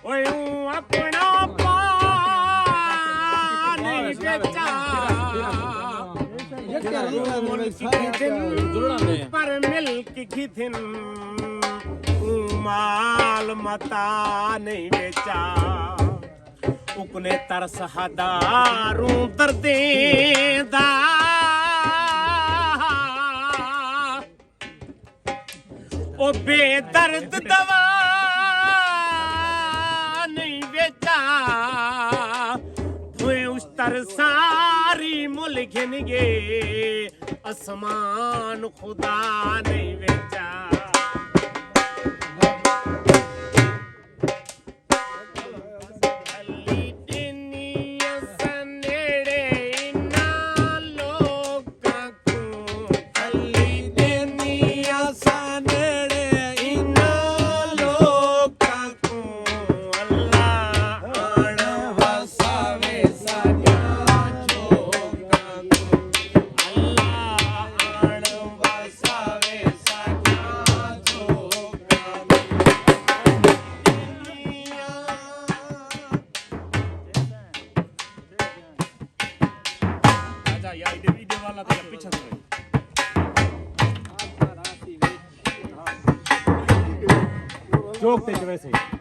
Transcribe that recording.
ਓਏ ਆਪਣਾ ਪਾਣੀ ਵੇਚਾ पर मिल्क की थिन माल मता नहीं बेचा उकने तरस हदारूं दर्देदा ओ बेदर्द दवा नहीं बेचा उस तर सारी मुल्क निगे आसमान खुदा नहीं बेचा अली दुनिया सनेड़े इना लोकां को अली दुनिया सनेड़े इना लोकां को अल्लाह आण वसावे साडियां चोकां को या इधर वाला तो पीछे जोक ते वैसे